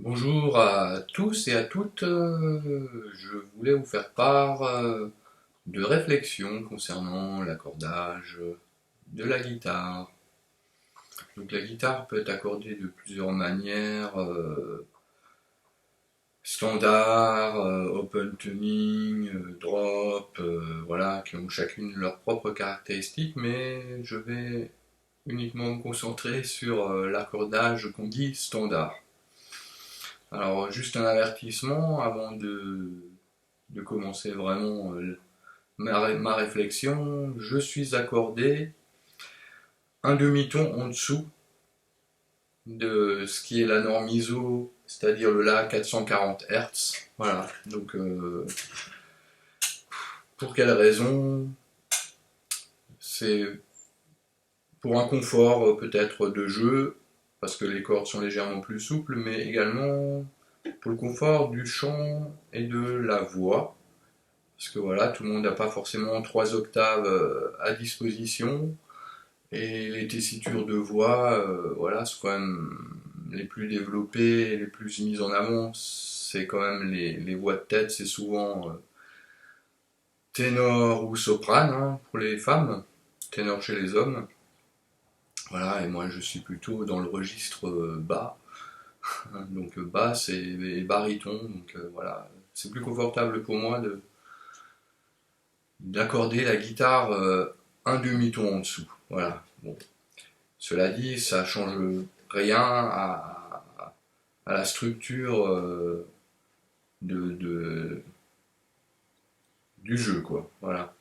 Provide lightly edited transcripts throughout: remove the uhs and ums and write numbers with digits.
Bonjour à tous et à toutes. Je voulais vous faire part de réflexions concernant l'accordage de la guitare. Donc la guitare peut être accordée de plusieurs manières, standard, open tuning, drop, voilà, qui ont chacune leurs propres caractéristiques, mais je vais uniquement me concentrer sur l'accordage qu'on dit standard. Alors, juste un avertissement avant de commencer vraiment ma réflexion. Je suis accordé un demi-ton en dessous de ce qui est la norme ISO, c'est-à-dire le La 440 Hz. Voilà, donc pour quelle raison? C'est pour un confort peut-être de jeu, parce que les cordes sont légèrement plus souples, mais également pour le confort du chant et de la voix. Parce que voilà, tout le monde n'a pas forcément 3 octaves à disposition. Et les tessitures de voix, voilà, sont quand même les plus développées et les plus mises en avant. C'est quand même les voix de tête, c'est souvent ténor ou soprane hein, pour les femmes, ténor chez les hommes. Voilà, et moi je suis plutôt dans le registre bas. Donc basse et baryton. Donc voilà, c'est plus confortable pour moi d'accorder la guitare un demi-ton en dessous. Voilà. Bon. Cela dit, ça change rien à la structure de, du jeu, quoi. Voilà.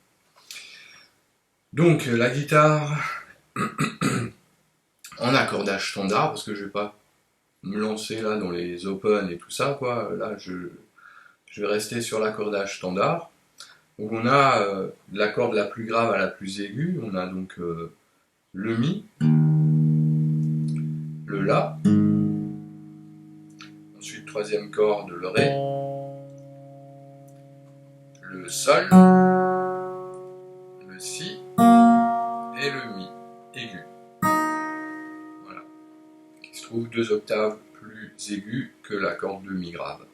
Donc la guitare en accordage standard, parce que je vais pas me lancer là dans les open et tout ça, quoi. Là, je vais rester sur l'accordage standard. Donc on a la corde la plus grave à la plus aiguë. On a donc le mi, le la, ensuite troisième corde le ré, le sol, le si et le mi aigu. Voilà. Qui se trouve 2 octaves plus aigu que la corde de mi grave.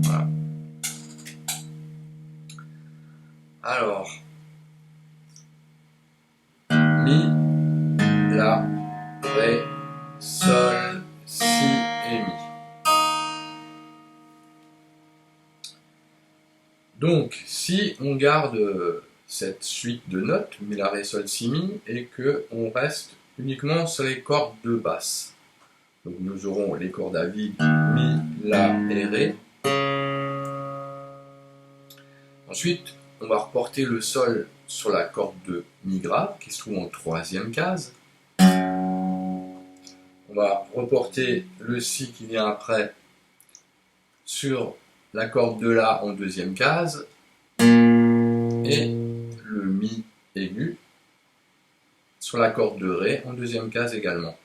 Voilà. Alors, mi, la, ré, sol, si et mi. Donc, si on garde cette suite de notes, mi, la, ré, sol, si, mi, et qu'on reste uniquement sur les cordes de basse. Donc nous aurons les cordes à vide, mi, la et ré. Ensuite, on va reporter le sol sur la corde de mi grave, qui se trouve en troisième case. On va reporter le si qui vient après sur la corde de la en deuxième case. Et le mi aigu sur la corde de ré en deuxième case également.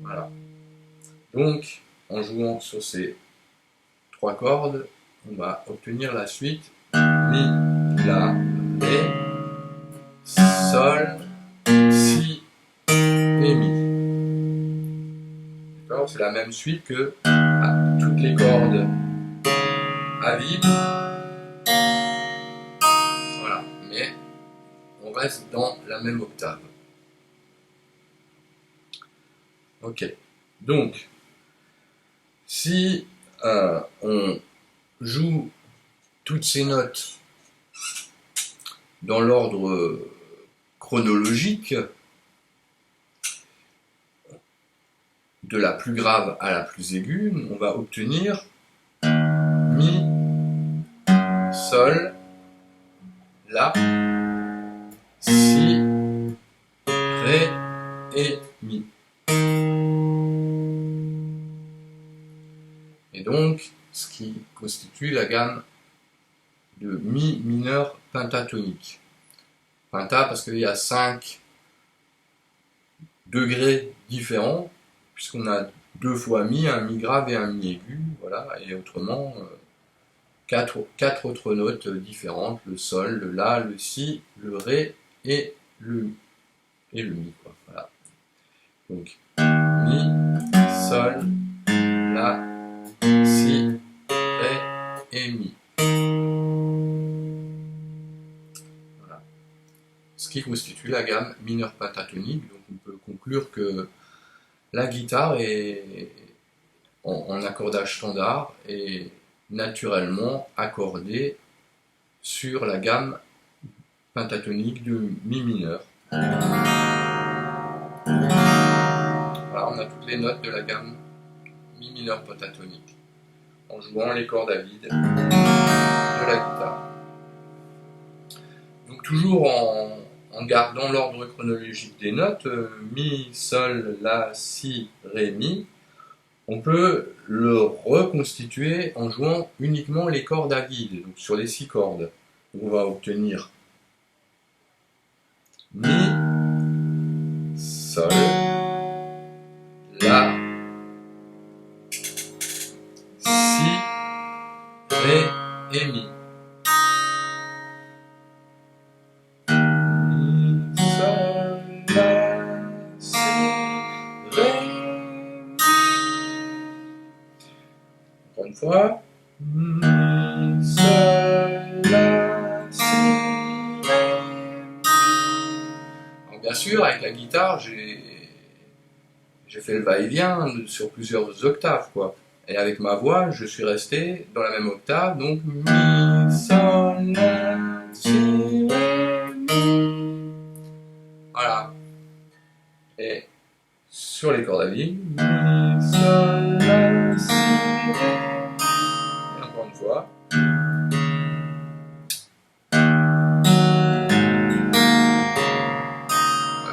Voilà. Donc, en jouant sur ces 3 cordes, on va obtenir la suite mi, la, ré, sol, si et mi. D'accord? C'est la même suite que toutes les cordes à vide. Voilà, mais on reste dans la même octave. Ok. Donc, si on joue toutes ces notes dans l'ordre chronologique, de la plus grave à la plus aiguë, on va obtenir mi, sol, la, si, ré et mi. Et donc, ce qui constitue la gamme de mi mineur pentatonique. Penta parce qu'il y a 5 degrés différents, puisqu'on a 2 fois mi, un mi grave et un mi aigu, voilà, et autrement 4 autres notes différentes, le sol, le la, le si, le ré et le mi, quoi, voilà. Donc Mi, Sol, La, Si, Ré et Mi. Voilà. Ce qui constitue la gamme mineure pentatonique. Donc on peut conclure que la guitare est en accordage standard et naturellement accordée sur la gamme pentatonique de Mi mineur. Voilà, on a toutes les notes de la gamme Mi mineur pentatonique en jouant les cordes à vide de la guitare. Donc toujours en gardant l'ordre chronologique des notes, Mi, Sol, La, Si, Ré, Mi, on peut le reconstituer en jouant uniquement les cordes à vide, donc sur les 6 cordes. Donc on va obtenir Mi, Sol, La, Si, Ré et Mi. Mi, Sol, La, Si, Ré, Mi. Encore une fois. Mi, Sol, La, Si, Ré, Mi. Alors bien sûr, avec la guitare, j'ai fait le va-et-vient sur plusieurs octaves, quoi. Et avec ma voix, je suis resté dans la même octave, donc Mi, Sol, La, Si, Ré, Mi. Voilà. Et sur les cordes à vide, Mi, Sol, La, Si, Ré, Mi. Et encore une fois.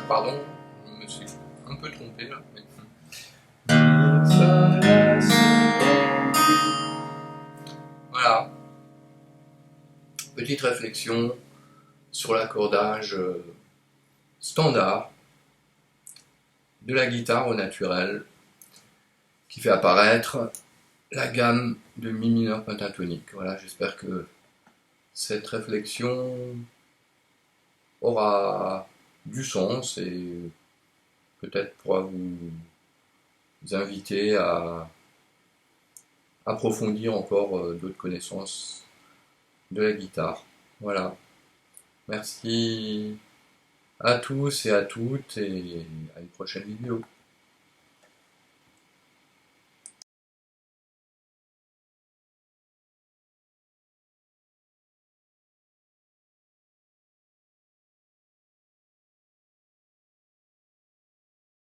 Pardon, je me suis un peu trompé là. Mi, Sol, La, Si, Ré, Mi. Voilà. Petite réflexion sur l'accordage standard de la guitare au naturel qui fait apparaître la gamme de Mi mineur pentatonique. Voilà, j'espère que cette réflexion aura du sens et peut-être pourra vous inviter à approfondir encore d'autres connaissances de la guitare. Voilà. Merci à tous et à toutes et à une prochaine vidéo.